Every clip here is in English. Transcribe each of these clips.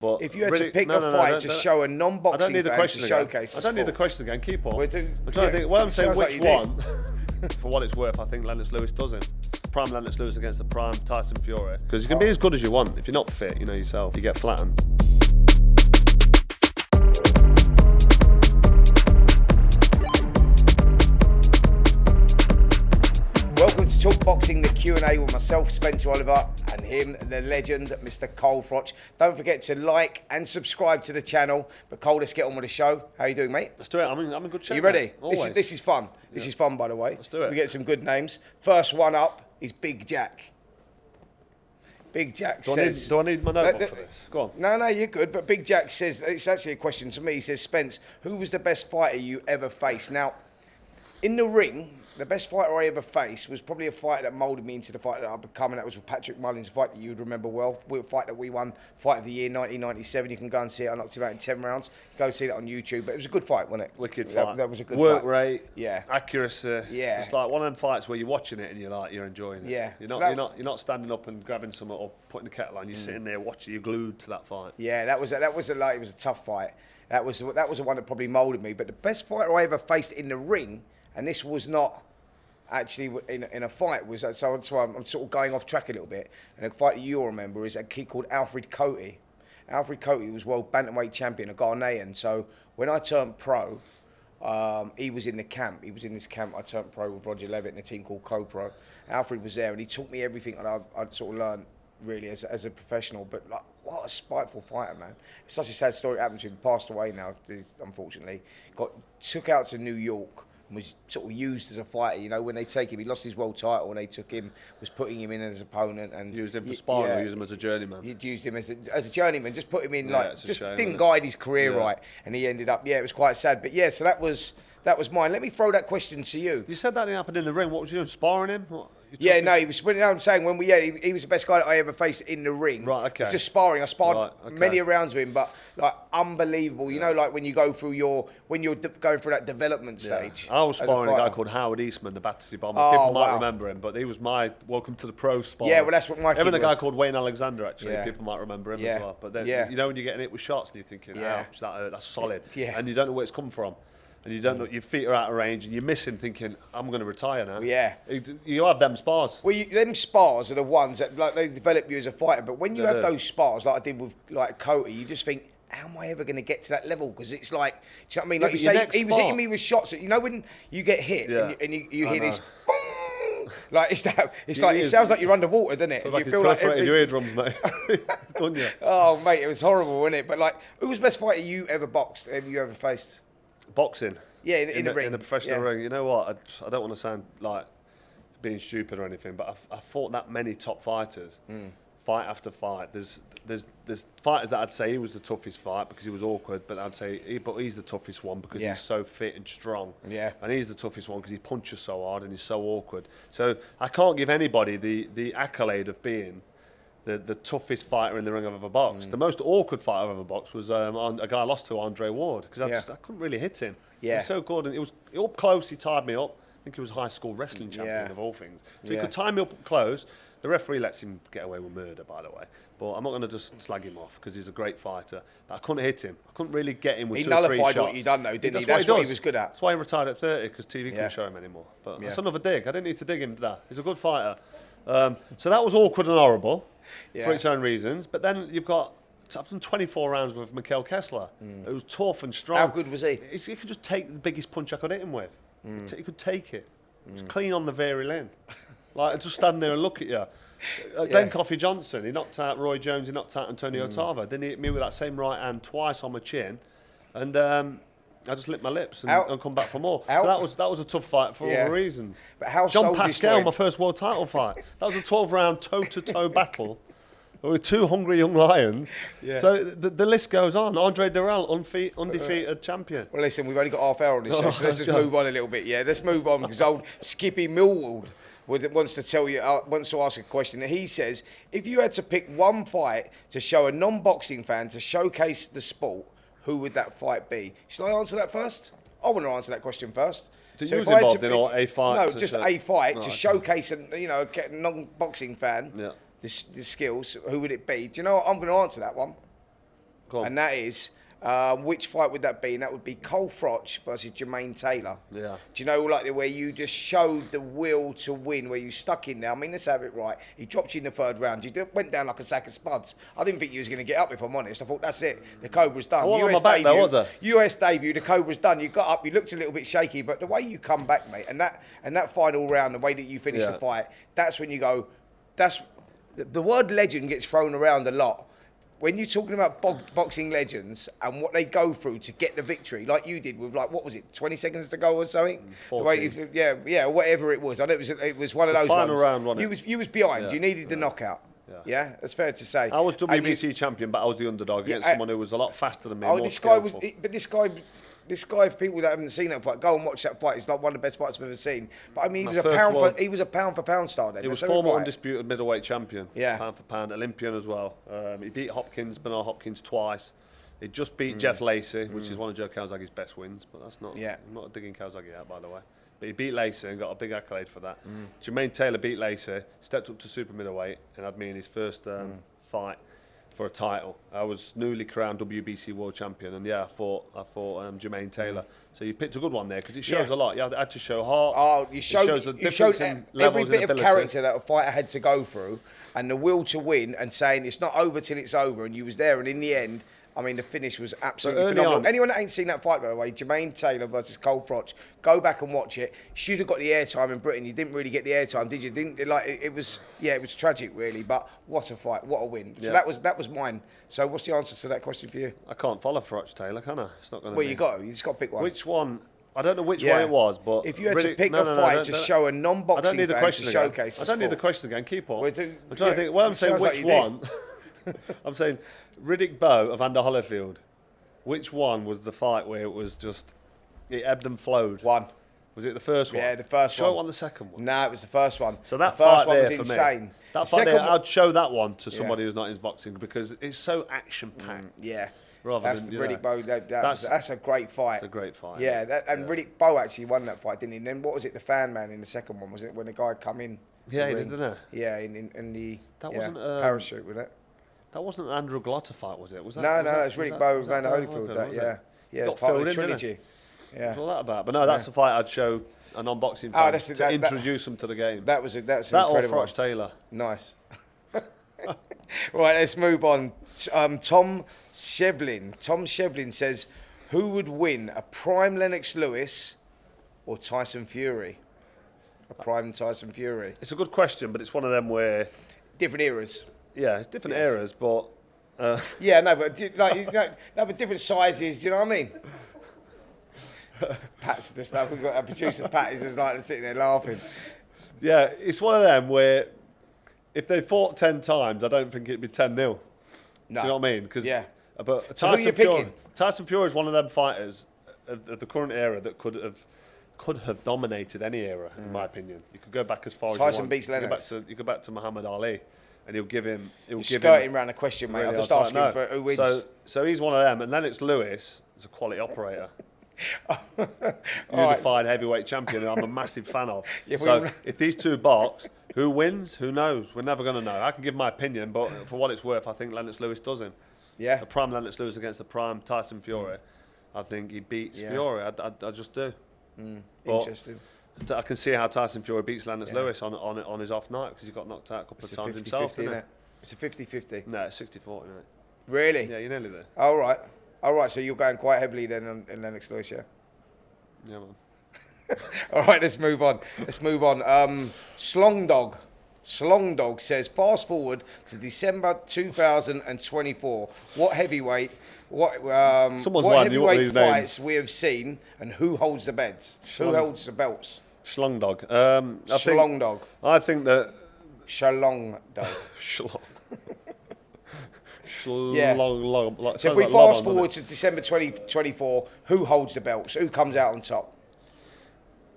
But if you had to pick a fight to show a non-boxing fan to showcase the I don't need the sport. question again. Keep on. Well, I'm trying to think. Well, I'm saying sounds which like one. For what it's worth, I think Lennox Lewis does him. Prime Lennox Lewis against the prime Tyson Fury. Because you can be as good as you want. If you're not fit, you know yourself, you get flattened. Welcome to Talk Boxing, the Q&A with myself, Spencer Oliver, and him, the legend, Mr. Cole Froch. Don't forget to like and subscribe to the channel. But Cole, let's get on with the show. How you doing, mate? Let's do it. I'm in good shape. You ready? Always. This is fun. This is fun, by the way. Let's do it. We get some good names. First one up is Big Jack. Big Jack says... Do I need my notebook for this? Go on. No, you're good. But Big Jack says, it's actually a question to me. He says, Spence, who was the best fighter you ever faced? Now, in the ring, the best fighter I ever faced was probably a fight that moulded me into the fighter that I've become, and that was with Patrick Mullins, a fight that you'd remember well. A fight that we won, Fight of the Year, 1997. You can go and see it. I knocked him out in 10 rounds. Go see that on YouTube. But it was a good fight, wasn't it? Wicked fight. That was a good Work fight. rate, yeah, accuracy. Yeah, just like one of them fights where you're watching it and you're enjoying it. Yeah, you're not standing up and grabbing something or putting the kettle on. You're sitting there watching. You're glued to that fight. Yeah, it was a tough fight. That was the one that probably moulded me. But the best fighter I ever faced in the ring, and this was not actually in a fight, was that, so that's why I'm sort of going off track a little bit. And the fight that you'll remember is a kid called Alfred Cote. Alfred Cote was world bantamweight champion, a Ghanaian. So when I turned pro, he was in the camp. He was in this camp. I turned pro with Roger Levitt and a team called Co-Pro. Alfred was there, and he taught me everything that I'd sort of learned really as a professional. But like, what a spiteful fighter, man! It's such a sad story. It happened to him. Passed away now, unfortunately. Took out to New York. Was sort of used as a fighter, you know, when they take him, he lost his world title and they took him, was putting him in as an opponent and used him for sparring, or used him as a journeyman. You'd used him as a journeyman, just put him in just shame, didn't guide his career right, and he ended up, it was quite sad. But so that was mine. Let me throw that question to you. You said that didn't happen in the ring. What was you doing, sparring him? He was putting out and saying he was the best guy that I ever faced in the ring. Right, okay. It was just sparring. I sparred many rounds with him, but like unbelievable. You know, like when you go through when you're going through that development stage. I was sparring a guy called Howard Eastman, the Battersea Bomber. People might remember him, but he was my welcome to the pro spar. Yeah, well, that's what my kid Even a guy was. called Wayne Alexander, actually. People might remember him as well. But then, you know, when you're getting hit with shots and you're thinking, ouch, that's solid. Yeah. And you don't know where it's come from. And you don't know, your feet are out of range and you're missing, thinking, I'm going to retire now. Yeah. You have them spars. Well, them spars are the ones that like they develop you as a fighter. But when you have those spars, like I did with like Cote, you just think, how am I ever going to get to that level? Because it's like, do you know what I mean? Like you say, he was hitting me with shots. You know when you get hit and you hear this, boom, like it sounds like you're underwater, doesn't it? Like you feel like your eardrums, mate. Don't you? Oh, mate, it was horrible, wasn't it? But like, who was the best fighter you ever boxed? You ever faced? Boxing. Yeah, in the ring. In the professional ring. You know what? I don't want to sound like being stupid or anything, but I fought that many top fighters, fight after fight. There's fighters that I'd say he was the toughest fight because he was awkward, but I'd say he's the toughest one because he's so fit and strong. Yeah. And he's the toughest one because he punches so hard and he's so awkward. So I can't give anybody the accolade of being the toughest fighter in the ring I've ever boxed. The most awkward fight I've ever boxed was a guy I lost to, Andre Ward, because I couldn't really hit him. Yeah. He was so good, and it was up close. He tied me up. I think he was high school wrestling champion of all things. So he could tie me up close. The referee lets him get away with murder, by the way. But I'm not going to just slag him off because he's a great fighter. But I couldn't hit him. I couldn't really get him with 2 or 3 shots. He nullified what you done, though, didn't he? That's what he was good at. That's why he retired at 30, because TV couldn't show him anymore. But that's another dig. I didn't need to dig him to that. He's a good fighter. So that was awkward and horrible for its own reasons. But then you've got... I've done 24 rounds with Mikhail Kessler. It was tough and strong. How good was he? He could just take the biggest punch I could hit him with. He could take it. It was clean on the very line. Like, just stand there and look at you. Glenn Coffey Johnson, he knocked out Roy Jones, he knocked out Antonio Tarver. Then he hit me with that same right hand twice on my chin. And I just licked my lips and come back for more. So that was a tough fight for all the reasons. But how John Pascal, my first world title fight. That was a 12-round toe-to-toe battle. There were 2 hungry young lions. So the list goes on. Andre Durrell, undefeated champion. Well, listen, we've only got half hour on this show, so let's just move on a little bit. Yeah, let's move on because old Skippy Millwall wants to ask a question. He says, if you had to pick one fight to show a non-boxing fan to showcase the sport, who would that fight be? Should I answer that first? I want to answer that question first. So you was involved in a fight? No, just a fight to showcase a non-boxing fan. The skills, who would it be? Do you know what? I'm going to answer that one. Go on. And that is, which fight would that be? And that would be Cole Froch versus Jermaine Taylor. Yeah. Do you know, like, where you just showed the will to win, where you stuck in there? I mean, let's have it right. He dropped you in the third round. You went down like a sack of spuds. I didn't think you was going to get up, if I'm honest. I thought, that's it. The Cobra's done. I wasn't on my back though, was I? US debut, the Cobra's done. You got up, you looked a little bit shaky, but the way you come back, mate, and that final round, the way that you finish the fight, that's when you go, the word legend gets thrown around a lot. When you're talking about boxing legends and what they go through to get the victory, like you did with, like, what was it, 20 seconds to go or something? 14. Yeah, whatever it was. I know it was one of those final ones. round, wasn't it? You was behind. Yeah. You needed the knockout. Yeah, that's fair to say. I was WBC champion, but I was the underdog against someone who was a lot faster than me. More this guy, for people that haven't seen that fight, go and watch that fight. It's not one of the best fights I've ever seen. But I mean, he was a pound for pound star then. He was former undisputed middleweight champion. Yeah. Pound for pound, Olympian as well. He beat Bernard Hopkins twice. He just beat Jeff Lacey, which is one of Joe Kawasaki's best wins. But that's not. Yeah. I'm not digging Kawasaki out, by the way. But he beat Lacey and got a big accolade for that. Jermaine Taylor beat Lacey, stepped up to super middleweight, and had me in his first fight for a title. I was newly crowned WBC world champion, and I fought Jermaine Taylor. So you picked a good one there because it shows a lot. You had to show heart. Oh, you showed every bit of character that a fighter had to go through, and the will to win, and saying it's not over till it's over, and you was there, and in the end, I mean, the finish was absolutely phenomenal. Anyone that ain't seen that fight, by the way, Jermaine Taylor versus Cole Froch, go back and watch it. Should have got the airtime in Britain. You didn't really get the airtime, did you? It was tragic, really. But what a fight, what a win. So that was mine. So what's the answer to that question for you? I can't follow Froch Taylor, can I? It's not going to. Well, you just got to pick one. Which one? I don't know which one it was, but if you had to pick a fight to show a non-boxing fan to showcase the sport. I don't need the question again. Keep on. I'm trying to think. Well, I'm saying which one. I'm saying Riddick Bowe of Evander Holyfield. Which one was the fight where it was just, it ebbed and flowed? One. Was it the first one? Yeah, the first one. Show it on the second one. No, it was the first one. So that the first fight one there was insane. Me, that fight there, I'd show that one to somebody who's not in boxing because it's so action-packed. Yeah. That's the Riddick Bowe. That's a great fight. It's a great fight. Yeah, Riddick Bowe actually won that fight, didn't he? And then what was it, the fan man in the second one? Was it when the guy come in? Yeah, he did, didn't he? Yeah, in the wasn't parachute with it. That wasn't an Andrew Glotter fight, was it? No, it was Riddick Bowe with Evander Holyfield. Yeah, it's part of the trilogy. Yeah. What's all that about? But no, that's the fight I'd show a non-boxing fan to introduce them to the game. That's that incredible. Or Froch Taylor. Nice. Right, let's move on. Tom Shevlin says, who would win, a prime Lennox Lewis or Tyson Fury? A prime Tyson Fury. It's a good question, but it's one of them where... Different eras. Yeah, it's different eras, but... but different sizes, do you know what I mean? Pat's just like, we've got a producer, Pat, is just like sitting there laughing. Yeah, it's one of them where if they fought 10 times, I don't think it'd be 10-0. No. Do you know what I mean? But Tyson Fury is one of them fighters of the current era that could have dominated any era, in my opinion. You could go back as far as you want. Tyson beats Lennox. You go back to Muhammad Ali, and he'll give him. Skirting around the question, mate. I'm just asking for who wins. So he's one of them, and Lennox Lewis is a quality operator. Unified heavyweight champion, who I'm a massive fan of. If these two box, who wins? Who knows? We're never going to know. I can give my opinion, but for what it's worth, I think Lennox Lewis does him. Yeah. The prime Lennox Lewis against the prime Tyson Fury. I think he beats Fury. I just do. Interesting. I can see how Tyson Fury beats Lennox Lewis on his off night because he got knocked out a couple of times himself. It's a 50-50. No, it's 60-40. Right? Really? Yeah, you're nearly there. All right. So you're going quite heavily then on Lennox Lewis, yeah? Yeah, man. All right, let's move on. Slongdog says, fast forward to December 2024. What heavyweight fights we have seen, and who holds the beds? Who holds the belts? Schlongdog. I think that Schlongdog. Schlong. So if we fast forward to December 2024, who holds the belts? Who comes out on top?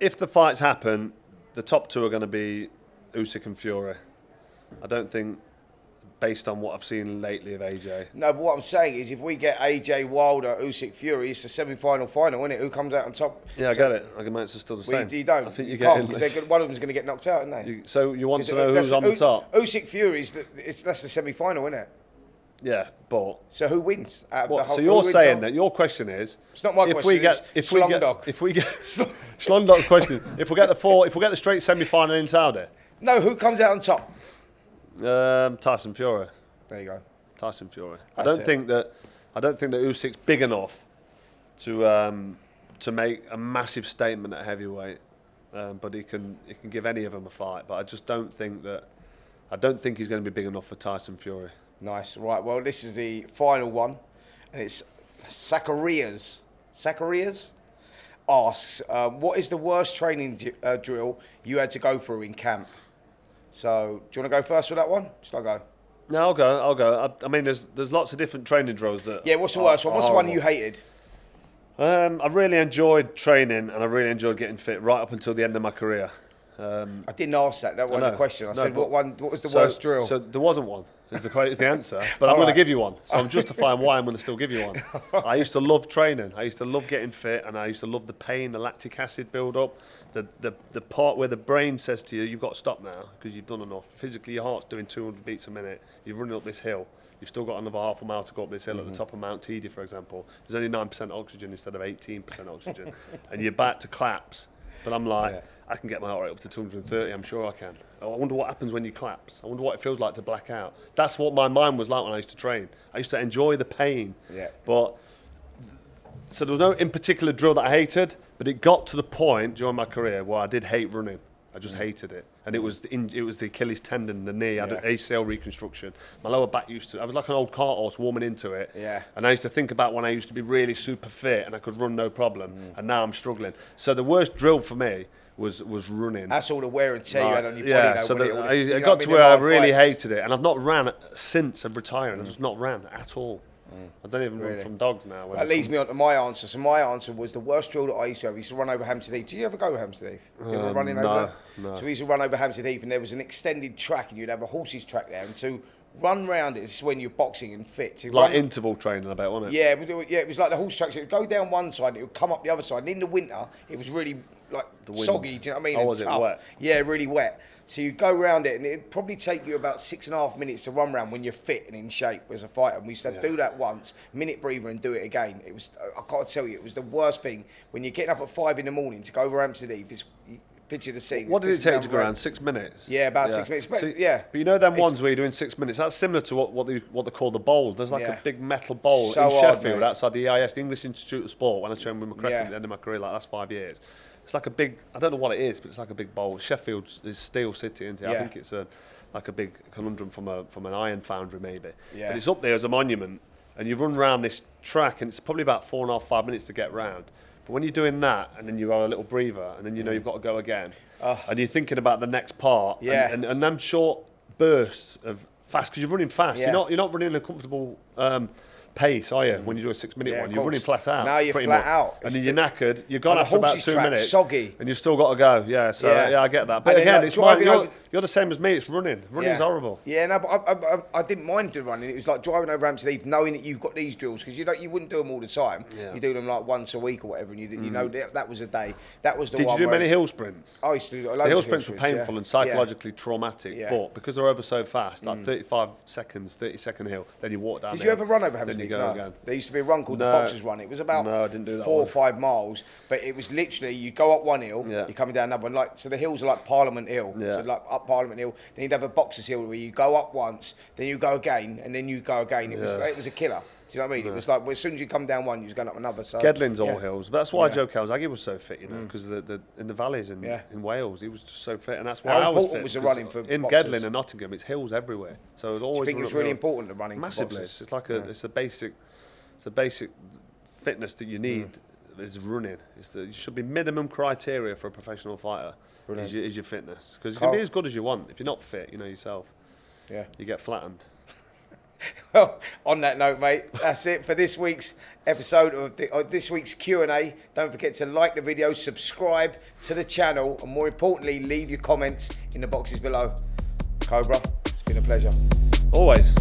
If the fights happen, the top two are going to be Usyk and Fury. I don't think, based on what I've seen lately of AJ. No, but what I'm saying is if we get AJ Wilder, Usyk, Fury, it's a semi-final final, isn't it? Who comes out on top? Yeah, I get it. Arguments are still the same. You don't. I think you can't, because one of them's going to get knocked out, isn't they? So you want to know who's on the top? Usyk, Fury, that's the semi-final, isn't it? Yeah, but So who wins? Out of the whole, so you're saying that your question is? It's not my question. If we get Schlondog's question, if we get the straight semi-final in Saudi, no, who comes out on top? Tyson Fury. There you go. Tyson Fury. I don't think that Usyk's big enough to make a massive statement at heavyweight, but he can give any of them a fight. But I just don't think he's going to be big enough for Tyson Fury. Nice. Right. Well, this is the final one, and it's Zacharias. Zacharias asks, "What is the worst training drill you had to go through in camp?" So, do you want to go first with that one? Shall I go? No, I'll go. I mean, there's lots of different training drills that. Yeah. What's the worst one? What's the one you hated? I really enjoyed training, and I really enjoyed getting fit right up until the end of my career. I didn't ask that. That wasn't the question. I said, what was the worst drill? So there wasn't one. Is the answer. But I'm going to give you one. So I'm justifying why I'm going to still give you one. I used to love training. I used to love getting fit, and I used to love the pain, the lactic acid build up, the part where the brain says to you, you've got to stop now because you've done enough. Physically, your heart's doing 200 beats a minute. You're running up this hill. You've still got another half a mile to go up this hill at the top of Mount Teedy, for example. There's only 9% oxygen instead of 18% oxygen. And you're back to collapse. But I'm like, I can get my heart rate up to 230, I'm sure I can. I wonder what happens when you collapse. I wonder what it feels like to black out. That's what my mind was like when I used to train. I used to enjoy the pain. Yeah. But, so there was no in particular drill that I hated, but it got to the point during my career where I did hate running. I just hated it. And it was the Achilles tendon, the knee. I had an ACL reconstruction. My lower back I was like an old cart horse warming into it. Yeah. And I used to think about when I used to be really super fit and I could run no problem. And now I'm struggling. So the worst drill for me was running. That's all the wear and tear you had on your body. So I got to where I really hated it. And I've not ran since I'm retiring. I've just not ran at all. I don't even run from dogs now. That leads me on to my answer. So my answer was the worst drill that I used to have. I used to run over Hampstead Heath. Did you ever go to Hampstead Heath? You ever running over there? No. So we used to run over Hampstead Heath, and there was an extended track, and you'd have a horse's track there. And to run round it, this is when you're boxing and fit. To like interval training, I bet, wasn't it? Yeah, it was like the horse track. So it would go down one side, and it would come up the other side. And in the winter, it was really like soggy. Do you know what I mean? Oh, was it wet? Yeah, really wet. So you go round it, and it'd probably take you about 6.5 minutes to run round when you're fit and in shape as a fighter. And we used to do that once, minute breather, and do it again. It was, I can't tell you, it was the worst thing when you're getting up at 5 in the morning to go over Hampstead Heath. Picture the scene. What did it take to go around? 6 minutes? Yeah, about 6 minutes. But, but you know them ones where you're doing 6 minutes? That's similar to what they call the bowl. There's like a big metal bowl in Sheffield outside the EIS, the English Institute of Sport, when I trained with McCracken at the end of my career, like that's 5 years. It's like a big, I don't know what it is, but it's like a big bowl. Sheffield is Steel City, isn't it? I think it's like a big conundrum from an iron foundry, maybe. Yeah. But it's up there as a monument, and you run around this track, and it's probably about 4.5, 5 minutes to get round. But when you're doing that, and then you have a little breather, and then you know you've got to go again, and you're thinking about the next part, and them short bursts of fast, because you're running fast. You're not running in a comfortable pace, are you? When you do a 6 minute one, you're running flat out. Now you're flat out, and then you're knackered. You're gone after about 2 minutes, soggy, and you've still got to go. Yeah, so I get that. But again, it's you're the same as me. It's running. Running's horrible. Yeah, no, but I didn't mind doing running. It was like driving over Hampstead Heath, knowing that you've got these drills, because you wouldn't do them all the time. You do them like once a week or whatever, and you know that was a day. That was the one. Did you do many hill sprints? I used to do loads the hill sprints were painful and psychologically traumatic, but because they're over so fast, like 35 seconds, 30-second hill, then you walk down. Did you ever run over Hampstead Heath? Then you go again. There used to be a run called the Boxers Run. It was about 4 or 5 miles, but it was literally you go up one hill, you're coming down another one. Like so, the hills are like Parliament Hill. So like up Parliament Hill, then you'd have a Boxers Hill where you go up once, then you go again, and then you go again. It was a killer. Do you know what I mean? It was like as soon as you come down one, you was going up another. So Gedlin's all hills, but that's why Joe Calzaghe was so fit, you know, because in the valleys in Wales, he was just so fit, and that's why I was fit. Was the running for in boxers? Gedlin and Nottingham, it's hills everywhere, so it was always. Do you think it was really important the running? Massively, it's like it's a basic fitness that you need. Is running. It should be minimum criteria for a professional fighter. Is your fitness, because you can be as good as you want. If you're not fit, you know yourself. Yeah, you get flattened. Well, on that note, mate, that's it for this week's episode of this week's Q&A. Don't forget to like the video, subscribe to the channel, and more importantly, leave your comments in the boxes below. Cobra, it's been a pleasure. Always.